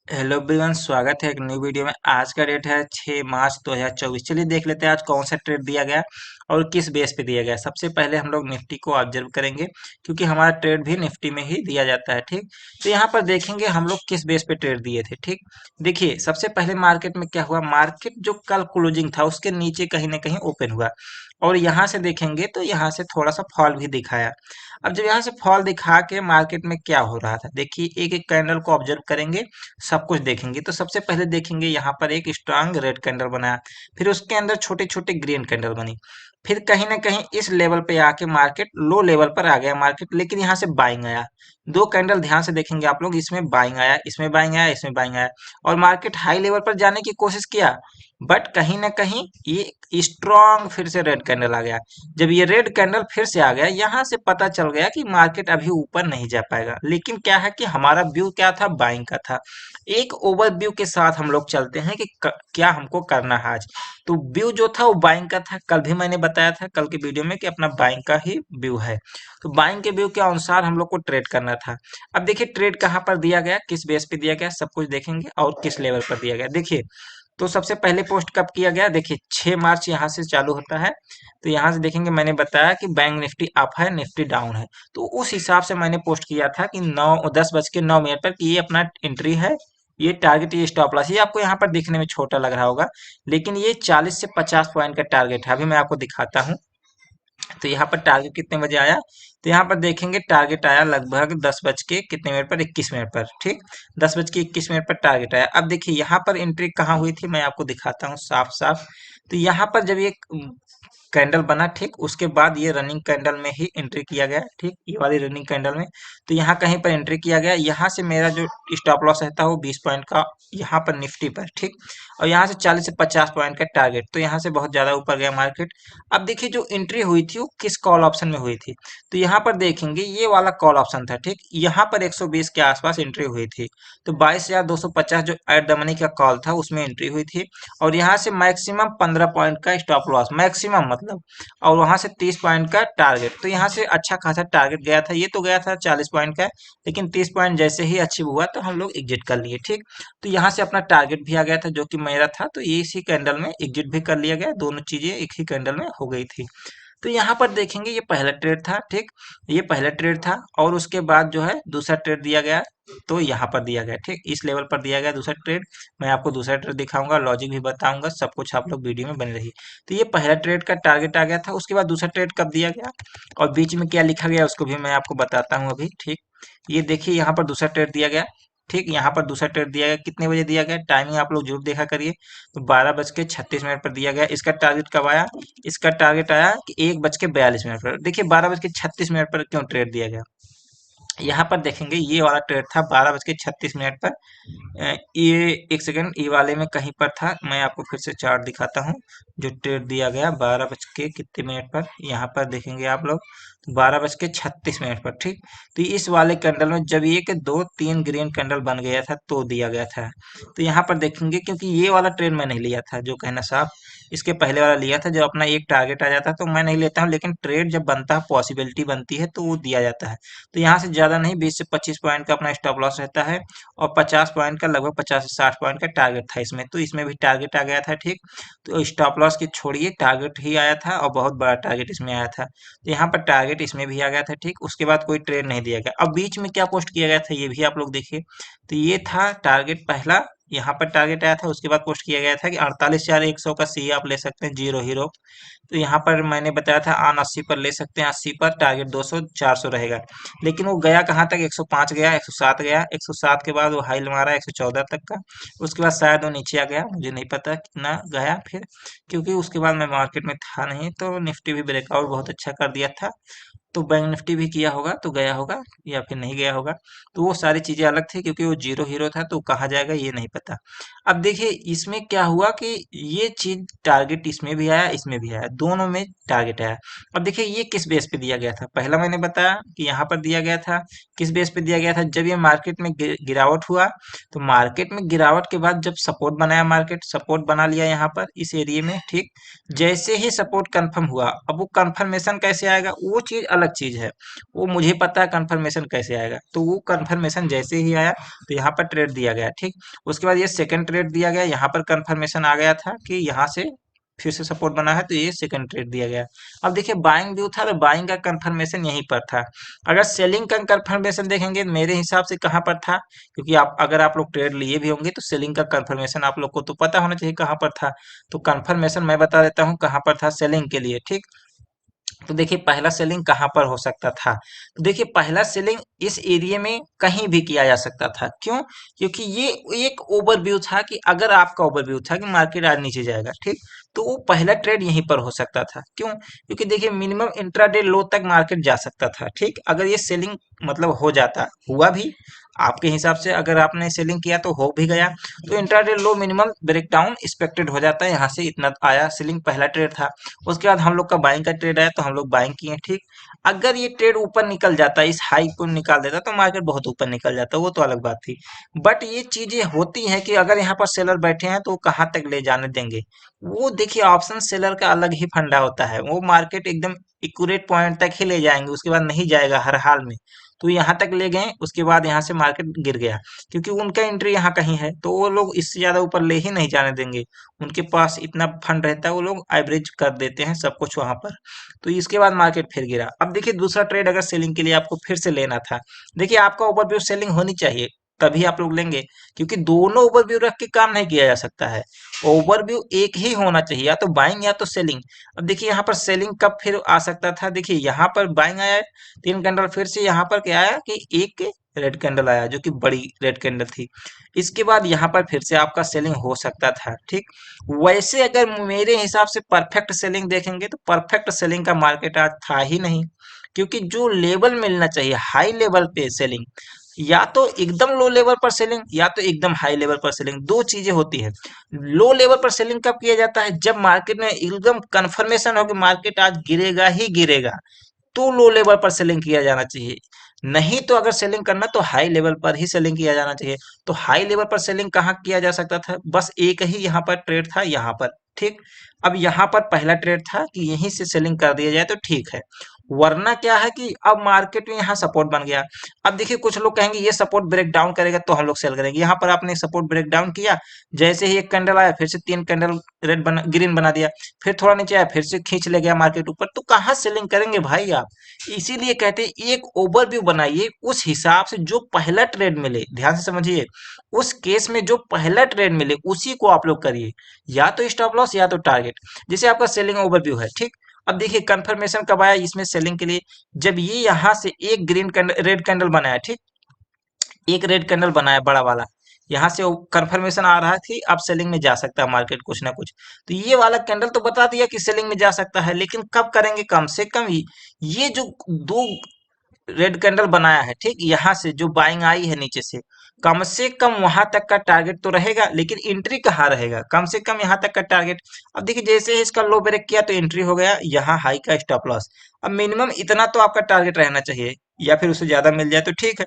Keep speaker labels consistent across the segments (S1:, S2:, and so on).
S1: Hello everyone, स्वागत है एक न्यू वीडियो में। आज का डेट है 6 मार्च 2024। चलिए देख लेते हैं आज कौन सा ट्रेड दिया गया और किस बेस पे दिया गया। सबसे पहले हम लोग निफ्टी को ऑब्जर्व करेंगे क्योंकि हमारा ट्रेड भी निफ्टी में ही दिया जाता है। ठीक, तो यहाँ पर देखेंगे हम लोग किस बेस पे ट्रेड दिए थे। ठीक, देखिए सबसे पहले मार्केट में क्या हुआ। मार्केट जो कल क्लोजिंग था उसके नीचे कहीं ना कहीं ओपन हुआ और यहाँ से देखेंगे तो यहाँ से थोड़ा सा फॉल भी दिखाया। अब जब यहाँ से फॉल दिखा के मार्केट में क्या हो रहा था, देखिए एक एक कैंडल को ऑब्जर्व करेंगे, सब कुछ देखेंगे। तो सबसे पहले देखेंगे यहाँ पर एक स्ट्रांग रेड कैंडल बनाया, फिर उसके अंदर छोटे छोटे ग्रीन कैंडल बनी, फिर कहीं ना कहीं इस लेवल पे आके मार्केट लो लेवल पर आ गया मार्केट, लेकिन यहाँ से बाइंग आया। दो कैंडल ध्यान से देखेंगे आप लोग, इसमें बाइंग आया, इसमें बाइंग आया, इसमें बाइंग आया और मार्केट हाई लेवल पर जाने की कोशिश किया, बट कहीं ना कहीं ये स्ट्रॉन्ग फिर से रेड कैंडल आ गया। जब ये रेड कैंडल फिर से आ गया, यहाँ से पता चल गया कि मार्केट अभी ऊपर नहीं जा पाएगा। लेकिन क्या है कि हमारा व्यू क्या था, बाइंग का था। एक ओवरव्यू के साथ हम लोग चलते हैं कि क्या हमको करना है आज। तो व्यू जो था वो बाइंग का था। कल भी मैंने बताया था कल की वीडियो में कि अपना बाइंग का ही व्यू है। तो बाइंग के व्यू के अनुसार हम लोग को ट्रेड करना था। अब देखिए ट्रेड कहाँ पर दिया गया, किस बेस पे दिया गया, सब कुछ देखेंगे और किस लेवल पर दिया गया। देखिए तो सबसे पहले पोस्ट कब किया गया, देखिए 6 मार्च यहाँ से चालू होता है। तो यहाँ से देखेंगे मैंने बताया कि बैंक निफ्टी अप है, निफ्टी डाउन है। तो उस हिसाब से मैंने पोस्ट किया था कि 10:09 पर कि ये अपना एंट्री है, ये टारगेट, ये स्टॉप लॉस। ये आपको यहाँ पर दिखने में छोटा लग रहा होगा, लेकिन ये 40 से 50 पॉइंट का टारगेट है। अभी मैं आपको दिखाता हूँ। तो यहाँ पर टारगेट कितने बजे आया, तो यहाँ पर देखेंगे टारगेट आया लगभग 10 बज के कितने मिनट पर, 21 मिनट पर। ठीक, 10 बज के 21 मिनट पर टारगेट आया। अब देखिए यहाँ पर एंट्री कहाँ हुई थी, मैं आपको दिखाता हूँ साफ साफ। तो यहाँ पर जब ये कैंडल बना, ठीक, उसके बाद ये रनिंग कैंडल में ही एंट्री किया गया। ठीक, ये वाली रनिंग कैंडल में तो यहाँ कहीं पर एंट्री किया गया। यहाँ से मेरा जो स्टॉप लॉस रहता है वो 20 पॉइंट का यहाँ पर निफ्टी पर। ठीक, और यहाँ से 40 से 50 पॉइंट का टारगेट, तो यहाँ से बहुत ज्यादा ऊपर गया मार्केट। अब देखिए जो एंट्री हुई थी वो किस कॉल ऑप्शन में हुई थी, तो यहाँ पर देखेंगे ये वाला कॉल ऑप्शन था। ठीक, यहाँ पर 120 के आसपास एंट्री हुई थी। तो 22,250 जो एट द मनी का कॉल था उसमें एंट्री हुई थी और यहाँ से मैक्सिमम 15 पॉइंट का स्टॉप लॉस, मैक्सिमम मतलब, और वहां से 30 पॉइंट का टारगेट। तो यहाँ से अच्छा खासा टारगेट गया था। ये तो गया था 40 पॉइंट का, लेकिन 30 पॉइंट जैसे ही अचीव हुआ तो हम लोग एग्जिट कर लिए। ठीक, तो यहाँ से अपना टारगेट भी आ गया था जो कि मेरा था, तो ये इसी कैंडल में एग्जिट भी कर लिया गया। दोनों चीजें एक ही कैंडल में हो गई थी। तो यहाँ पर देखेंगे ये पहला ट्रेड था। ठीक, ये पहला ट्रेड था और उसके बाद जो है दूसरा ट्रेड दिया गया। तो यहाँ पर दिया गया, ठीक, इस लेवल पर दिया गया दूसरा ट्रेड। मैं आपको दूसरा ट्रेड दिखाऊंगा, लॉजिक भी बताऊंगा, सब कुछ आप लोग वीडियो में बने रहिए। तो ये पहला ट्रेड का टारगेट आ गया था। उसके बाद दूसरा ट्रेड कब दिया गया और बीच में क्या लिखा गया उसको भी मैं आपको बताता हूँ अभी। ठीक, ये देखिए यहाँ पर दूसरा ट्रेड दिया गया। ठीक, यहाँ पर दूसरा ट्रेड दिया गया, कितने बजे दिया गया, टाइमिंग आप लोग जरूर देखा करिए। तो 12:36 पर दिया गया। इसका टारगेट कब आया, इसका टारगेट आया कि 1:42 पर। देखिए 12:36 पर क्यों ट्रेड दिया गया। यहाँ पर देखेंगे ये वाला ट्रेड था 12:36 पर। ये एक सेकंड, ये वाले में कहीं पर था, मैं आपको फिर से चार्ट दिखाता हूँ। जो ट्रेड दिया गया 12 बज के कितने मिनट पर, यहाँ पर देखेंगे आप लोग 12:36 पर। ठीक, तो इस वाले कैंडल में जब एक दो तीन ग्रीन कैंडल बन गया था तो दिया गया था। तो यहाँ पर देखेंगे क्योंकि ये वाला ट्रेड मैं नहीं लिया था, जो कहना साफ, इसके पहले वाला लिया था। जब अपना एक टारगेट आ जाता है तो मैं नहीं लेता हूँ, लेकिन ट्रेड जब बनता है, पॉसिबिलिटी बनती है, तो वो दिया जाता है। तो यहाँ से ज्यादा नहीं, 20 से 25 पॉइंट का अपना स्टॉप लॉस रहता है और 50 पॉइंट का, लगभग 50 से 60 पॉइंट का टारगेट था इसमें। तो इसमें भी टारगेट आ गया था। ठीक, तो स्टॉप लॉस की छोड़िए, टारगेट ही आया था और बहुत बड़ा टारगेट इसमें आया था। तो यहाँ पर टारगेट इसमें भी आ गया था। ठीक, उसके बाद कोई ट्रेड नहीं दिया गया। अब बीच में क्या पोस्ट किया गया था ये भी आप लोग देखिए। तो ये था टारगेट पहला, यहाँ पर टारगेट आया था। उसके बाद पोस्ट किया गया था कि 48,100 का सी आप ले सकते हैं, जीरो हीरो। तो यहाँ पर मैंने बताया था ऑन 80 पर ले सकते हैं, 80 पर टारगेट 200 400 रहेगा। लेकिन वो गया कहाँ तक, 105 गया, 107 गया, 107 के बाद वो हाई मारा 114 तक का। उसके बाद शायद वो नीचे आ गया, मुझे नहीं पता कितना गया फिर, क्योंकि उसके बाद मैं मार्केट में था नहीं। तो निफ्टी भी ब्रेकआउट बहुत अच्छा कर दिया था। तो बैंक निफ्टी भी किया होगा तो गया होगा या फिर नहीं गया होगा। तो वो सारी चीजें अलग थी क्योंकि वो जीरो हीरो था, तो कहाँ जाएगा ये नहीं पता। अब देखिए इसमें क्या हुआ कि ये चीज टारगेट इसमें भी आया, इसमें भी आया, दोनों में टारगेट आया। अब देखिए ये किस बेस पे दिया गया था, पहला मैंने बताया कि यहाँ पर दिया गया था। किस बेस पे दिया गया था, जब ये मार्केट में गिरावट हुआ, तो मार्केट में गिरावट के बाद जब सपोर्ट बनाया, मार्केट सपोर्ट बना लिया यहाँ पर इस एरिया में। ठीक, जैसे ही सपोर्ट कंफर्म हुआ, अब वो कंफर्मेशन कैसे आएगा वो चीज अलग अलग चीज है। वो मुझे पता है कंफर्मेशन कैसे आएगा, तो वो कंफर्मेशन जैसे ही आया तो यहाँ पर ट्रेड दिया गया, ठीक। उसके बाद ये सेकंड ट्रेड दिया गया, यहाँ पर कंफर्मेशन आ गया था कि यहाँ से फिर से सपोर्ट बना है, तो ये सेकंड ट्रेड दिया गया। अब देखिए बाइंग व्यू था, तो बाइंग का कंफर्मेशन यहीं पर था। अगर सेलिंग का कंफर्मेशन देखेंगे मेरे हिसाब से कहाँ पर था, क्योंकि आप अगर आप लोग ट्रेड लिए भी होंगे तो सेलिंग का कंफर्मेशन आप लोग को तो पता होना चाहिए कहाँ पर था। तो कंफर्मेशन मैं बता देता हूँ कहाँ पर था सेलिंग के लिए, ठीक। तो देखिए पहला सेलिंग कहाँ पर हो सकता था, तो देखिए पहला सेलिंग इस एरिया में कहीं भी किया जा सकता था। क्यों? क्योंकि ये एक ओवरव्यू था कि अगर आपका ओवरव्यू था कि मार्केट आज नीचे जाएगा, ठीक। तो वो पहला ट्रेड यहीं पर हो सकता था। क्यों? क्योंकि देखिए मिनिमम इंट्राडे लो तक मार्केट जा सकता था, ठीक। अगर ये सेलिंग मतलब हो जाता, हुआ भी आपके हिसाब से, अगर आपने सेलिंग किया तो हो भी गया, तो इंट्राडे लो मिनिमम ब्रेकडाउन एक्सपेक्टेड हो जाता है। यहाँ से इतना आया, सेलिंग पहला ट्रेड था। उसके बाद हम लोग का बाइंग का ट्रेड आया, तो हम लोग बाइंग किए, ठीक। अगर ये ट्रेड ऊपर निकल जाता, इस हाई को निकाल देता, तो मार्केट बहुत ऊपर निकल जाता, वो तो अलग बात थी। बट ये चीजें होती हैं कि अगर यहाँ पर सेलर बैठे हैं तो वो कहाँ तक ले जाने देंगे। वो देखिए ऑप्शन सेलर का अलग ही फंडा होता है, वो मार्केट एकदम एक्यूरेट पॉइंट तक ही ले जाएंगे, उसके बाद नहीं जाएगा हर हाल में। तो यहाँ तक ले गए, उसके बाद यहाँ से मार्केट गिर गया, क्योंकि उनका एंट्री यहाँ कहीं है, तो वो लोग इससे ज्यादा ऊपर ले ही नहीं जाने देंगे। उनके पास इतना फंड रहता है, वो लोग एवरेज कर देते हैं सब कुछ वहां पर। तो इसके बाद मार्केट फिर गिरा। अब देखिए दूसरा ट्रेड अगर सेलिंग के लिए आपको फिर से लेना था, देखिए आपका ओवरव्यू सेलिंग होनी चाहिए, तभी आप लोग लेंगे, क्योंकि दोनों ओवरव्यू रख के काम नहीं किया जा सकता है। ओवरव्यू एक ही होना चाहिए, या तो बाइंग या तो सेलिंग। अब देखिए यहाँ पर सेलिंग कब फिर आ सकता था, देखिए यहाँ पर बाइंग आया है, 3 कैंडल, फिर से यहाँ पर क्या आया कि एक रेड कैंडल आया, जो कि बड़ी रेड कैंडल थी। इसके बाद यहाँ पर फिर से आपका सेलिंग हो सकता था, ठीक। वैसे अगर मेरे हिसाब से परफेक्ट सेलिंग देखेंगे, तो परफेक्ट सेलिंग का मार्केट आज था ही नहीं, क्योंकि जो लेवल मिलना चाहिए हाई लेवल पे सेलिंग, या तो एकदम लो लेवल पर सेलिंग या तो एकदम हाई लेवल पर सेलिंग, दो चीजें होती है। लो लेवल पर सेलिंग कब किया जाता है, जब मार्केट में एकदम कंफर्मेशन हो कि मार्केट आज गिरेगा ही गिरेगा, तो लो लेवल पर सेलिंग किया जाना चाहिए। नहीं तो अगर सेलिंग करना तो हाई लेवल पर ही सेलिंग किया जाना चाहिए। तो हाई लेवल पर सेलिंग कहाँ किया जा सकता था, बस एक ही यहाँ पर ट्रेड था, यहाँ पर, ठीक। अब यहाँ पर पहला ट्रेड था कि यहीं से सेलिंग कर दिया जाए तो ठीक है। वरना क्या है कि अब मार्केट में यहाँ सपोर्ट बन गया। अब देखिए कुछ लोग कहेंगे ये सपोर्ट ब्रेक डाउन करेगा तो हम लोग सेल करेंगे। यहाँ पर आपने सपोर्ट ब्रेक डाउन किया, जैसे ही एक कैंडल आया फिर से 3 कैंडल रेड बना, ग्रीन बना दिया, फिर थोड़ा नीचे आया फिर से खींच ले गया मार्केट ऊपर, तो कहाँ सेलिंग करेंगे भाई आप। इसीलिए कहते हैं एक ओवरव्यू बनाइए, उस हिसाब से जो पहला ट्रेड मिले, ध्यान से समझिए, उस केस में जो पहला ट्रेड मिले उसी को आप लोग करिए, या तो स्टॉप लॉस या तो टारगेट। जैसे आपका सेलिंग ओवरव्यू है, ठीक। अब देखिए कंफर्मेशन कब आया इसमें सेलिंग के लिए, जब ये यहाँ से एक ग्रीन कैंडल रेड कैंडल बनाया, ठीक। एक रेड कैंडल बनाया बड़ा वाला, यहाँ से कंफर्मेशन आ रहा थी अब सेलिंग में जा सकता है मार्केट कुछ ना कुछ। तो ये वाला कैंडल तो बता दिया कि सेलिंग में जा सकता है, लेकिन कब करेंगे, कम से कम ये जो दो रेड कैंडल बनाया है, ठीक, यहाँ से जो बाइंग आई है नीचे से कम वहां तक का टारगेट तो रहेगा, लेकिन एंट्री कहाँ रहेगा, कम से कम यहाँ तक का टारगेट। अब देखिए जैसे ही इसका लो ब्रेक किया तो एंट्री हो गया, यहाँ हाई का स्टॉप लॉस। अब मिनिमम इतना तो आपका टारगेट रहना चाहिए, या फिर उससे ज्यादा मिल जाए तो ठीक है,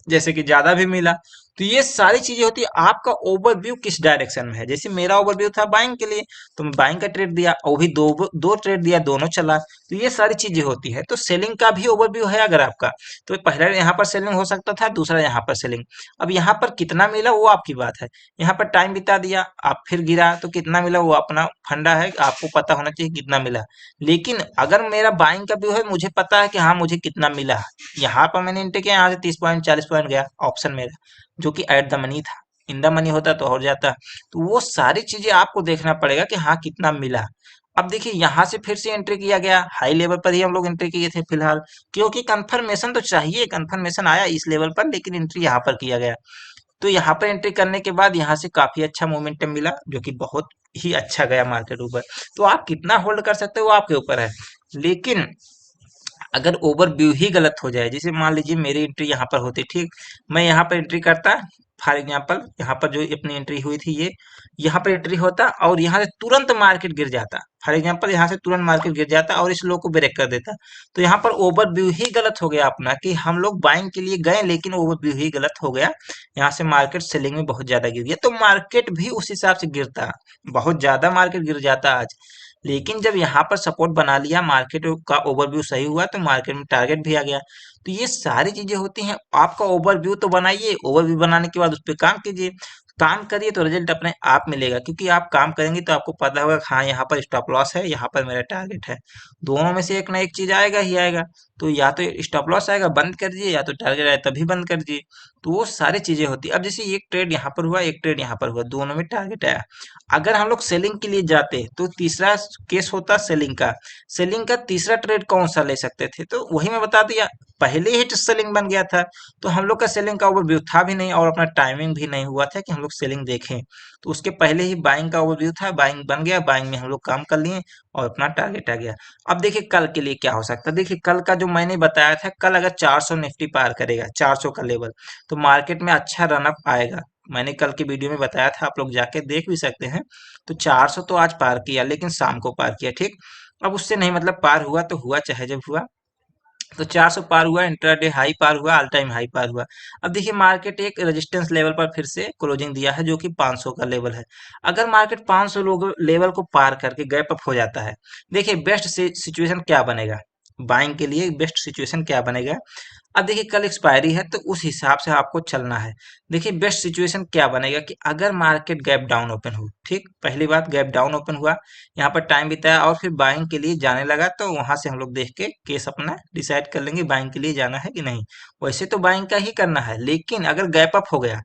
S1: जैसे कि ज्यादा भी मिला। तो ये सारी चीजें होती है, आपका ओवरव्यू किस डायरेक्शन में है। जैसे मेरा ओवरव्यू था बाइंग के लिए, तो मैं बाइंग का ट्रेड दिया, और भी दो दो ट्रेड दिया, दोनों चला। तो ये सारी चीजें होती है। तो सेलिंग का भी ओवरव्यू है अगर आपका, तो पहला यहाँ पर सेलिंग हो सकता था, दूसरा यहाँ पर सेलिंग। अब यहाँ पर कितना मिला वो आपकी बात है, यहाँ पर टाइम बिता दिया, आप फिर गिरा तो कितना मिला वो अपना फंडा है, आपको पता होना चाहिए कितना मिला। लेकिन अगर मेरा बाइंग का व्यू है, मुझे पता है कि हाँ मुझे कितना मिला। यहाँ पर मैंने एंट्री किया, यहाँ से 30 पॉइंट 40 पॉइंट गया ऑप्शन मेरा, जो कि एट द मनी था। इन द मनी होता तो और जाता। तो वो सारी चीजें आपको देखना पड़ेगा कि हाँ कितना मिला। अब देखिए यहाँ से फिर से एंट्री किया गया, हाई लेवल पर ही हम लोग एंट्री किए थे फिलहाल, क्योंकि कंफर्मेशन तो चाहिए, कंफर्मेशन आया इस लेवल पर, लेकिन एंट्री यहाँ पर किया गया। तो यहाँ पर एंट्री करने के बाद यहाँ से काफी अच्छा मोमेंटम मिला, जो कि बहुत ही अच्छा गया मार्केट ऊपर। तो आप कितना होल्ड कर सकते हो वो आपके ऊपर है। लेकिन अगर ओवरव्यू ही गलत हो जाए, जैसे मान लीजिए मेरी एंट्री यहाँ पर होती, ठीक, मैं यहाँ पर एंट्री करता, फॉर एग्जाम्पल यहाँ पर जो अपनी एंट्री हुई थी ये, यहाँ पर एंट्री होता और यहाँ से तुरंत मार्केट गिर जाता, फॉर एग्जाम्पल यहाँ से तुरंत मार्केट गिर जाता और इस लो को ब्रेक कर देता। तो यहाँ पर ओवरव्यू ही गलत हो गया अपना, कि हम लोग बाइंग के लिए गए लेकिन ओवरव्यू ही गलत हो गया। यहाँ से मार्केट सेलिंग में बहुत ज्यादा गिर गया, तो मार्केट भी उस हिसाब से गिरता, बहुत ज्यादा मार्केट गिर जाता आज। लेकिन जब यहाँ पर सपोर्ट बना लिया, मार्केट का ओवरव्यू सही हुआ तो मार्केट में टारगेट भी आ गया। तो ये सारी चीजें होती हैं। आपका ओवरव्यू तो बनाइए, ओवरव्यू बनाने के बाद उस पर काम कीजिए, काम करिए तो रिजल्ट अपने आप मिलेगा, क्योंकि आप काम करेंगे तो आपको पता होगा कि हाँ यहाँ पर स्टॉप लॉस है, यहाँ पर मेरा टारगेट है। दोनों में से एक ना एक चीज आएगा ही आएगा। तो या तो स्टॉप लॉस आएगा बंद कर दिए, या तो टारगेट आए तभी बंद कर दिए। तो वो सारी चीजें होती है। अब जैसे एक ट्रेड यहाँ पर हुआ, एक ट्रेड यहाँ पर हुआ, दोनों में टारगेट आया। अगर हम लोग सेलिंग के लिए जाते तो तीसरा केस होता सेलिंग का। सेलिंग का तीसरा ट्रेड कौन सा ले सकते थे, तो वही मैं बता दिया, पहले ही सेलिंग बन गया था। तो हम लोग का सेलिंग का ओवरव्यू था भी नहीं, और अपना टाइमिंग भी नहीं हुआ था कि हम लोग सेलिंग देखें। तो उसके पहले ही बाइंग का ओवरव्यू था, बाइंग बन गया, बाइंग में हम लोग काम कर लिए और अपना टारगेट आ गया। अब देखिए कल के लिए क्या हो सकता है। देखिए कल का जो मैंने बताया था, कल अगर 400 निफ्टी पार करेगा, 400 का लेवल, तो मार्केट में अच्छा रनअप आएगा। मैंने कल की वीडियो में बताया था, आप लोग जाके देख भी सकते हैं। तो 400 तो आज पार किया, लेकिन शाम को पार किया, ठीक। अब उससे नहीं मतलब, पार हुआ तो हुआ, चाहे जब हुआ। तो 400 पार हुआ, इंट्राडे हाई पार हुआ, ऑल टाइम हाई पार हुआ। अब देखिए मार्केट एक रेजिस्टेंस लेवल पर फिर से क्लोजिंग दिया है, जो कि 500 का लेवल है। अगर मार्केट 500 लोग लेवल को पार करके गैप अप हो जाता है, देखिए बेस्ट सिचुएशन क्या बनेगा, बाइंग के लिए बेस्ट सिचुएशन क्या बनेगा। अब देखिए कल एक्सपायरी है, तो उस हिसाब से आपको चलना है। देखिए बेस्ट सिचुएशन क्या बनेगा कि अगर मार्केट गैप डाउन ओपन हो, ठीक, पहली बात गैप डाउन ओपन हुआ, यहाँ पर टाइम बिताया और फिर बाइंग के लिए जाने लगा, तो वहां से हम लोग देख के केस अपना डिसाइड कर लेंगे बाइंग के लिए जाना है कि नहीं। वैसे तो बाइंग का ही करना है, लेकिन अगर गैप अप हो गया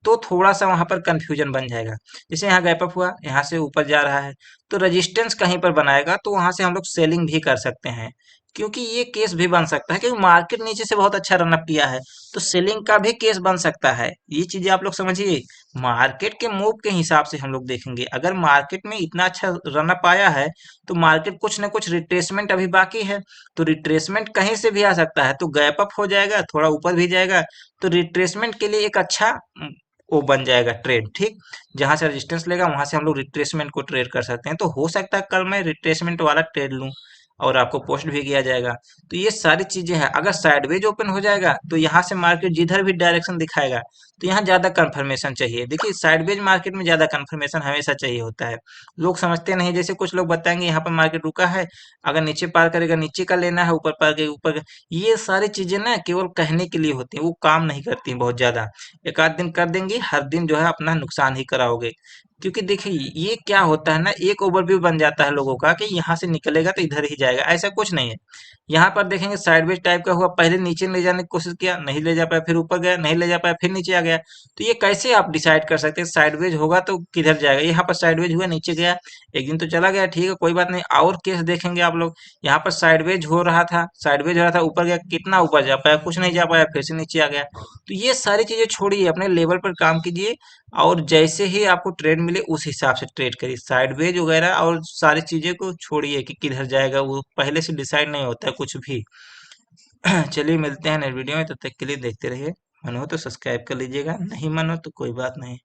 S1: तो थोड़ा सा वहां पर कंफ्यूजन बन जाएगा। जैसे यहाँ गैप अप हुआ, यहाँ से ऊपर जा रहा है, तो रेजिस्टेंस कहीं पर बनाएगा, तो वहां से हम लोग सेलिंग भी कर सकते हैं। क्योंकि ये केस भी बन सकता है, क्योंकि मार्केट नीचे से बहुत अच्छा रनअप किया है, तो सेलिंग का भी केस बन सकता है। ये चीजें आप लोग समझिए। मार्केट के मूव के हिसाब से हम लोग देखेंगे। अगर मार्केट में इतना अच्छा रनअप आया है, तो मार्केट कुछ ना कुछ रिट्रेसमेंट अभी बाकी है। तो रिट्रेसमेंट कहीं से भी आ सकता है, तो गैप अप हो जाएगा, थोड़ा ऊपर भी जाएगा, तो रिट्रेसमेंट के लिए एक अच्छा वो बन जाएगा ट्रेड, ठीक। जहां से रेजिस्टेंस लेगा वहां से हम लोग रिट्रेसमेंट को ट्रेड कर सकते हैं। तो हो सकता है कल मैं रिट्रेसमेंट वाला ट्रेड लूं, और आपको पोस्ट भी किया जाएगा। तो ये सारी चीजें हैं। अगर साइडवेज ओपन हो जाएगा, तो यहाँ से मार्केट जिधर भी डायरेक्शन दिखाएगा, तो यहाँ ज्यादा कंफर्मेशन चाहिए। देखिए साइडवेज मार्केट में ज्यादा कंफर्मेशन हमेशा चाहिए होता है। लोग समझते नहीं। जैसे कुछ लोग बताएंगे यहाँ पर मार्केट रुका है, अगर नीचे पार करेगा नीचे का लेना है, ऊपर पार करेगा ऊपर का। ये सारी चीजें ना केवल कहने के लिए होती हैं, वो काम नहीं करती हैं बहुत ज्यादा। एक आध दिन कर देंगी, हर दिन जो है अपना नुकसान ही कराओगे। क्योंकि देखिए ये क्या होता है ना, एक ओवरव्यू बन जाता है लोगों का कि यहाँ से निकलेगा तो इधर ही जाएगा, ऐसा कुछ नहीं है। यहाँ पर देखेंगे साइडवेज टाइप का हुआ, पहले नीचे ले जाने की कोशिश किया, नहीं ले जा पाया, फिर ऊपर गया, नहीं ले जा पाया, फिर नीचे आ गया। तो ये कैसे आप डिसाइड कर सकते हैं साइडवेज होगा तो किधर जाएगा। यहाँ पर साइडवेज हुआ, नीचे गया, एक दिन तो चला गया, ठीक है, कोई बात नहीं। और केस देखेंगे आप लोग, यहाँ पर साइडवेज हो रहा था, साइडवेज हो रहा था, ऊपर गया, कितना ऊपर जा पाया, कुछ नहीं जा पाया, फिर से नीचे आ गया। तो ये सारी चीजें छोड़िए, अपने लेवल पर काम कीजिए, और जैसे ही आपको ट्रेड मिले उस हिसाब से ट्रेड करिए। साइडवेज वगैरह और सारी चीजें को छोड़िए कि किधर जाएगा, वो पहले से डिसाइड नहीं होता है कुछ भी। चलिए मिलते हैं नेक्स्ट वीडियो में, तब तक के लिए देखते रहिए। मन हो तो सब्सक्राइब कर लीजिएगा, नहीं मन हो तो कोई बात नहीं।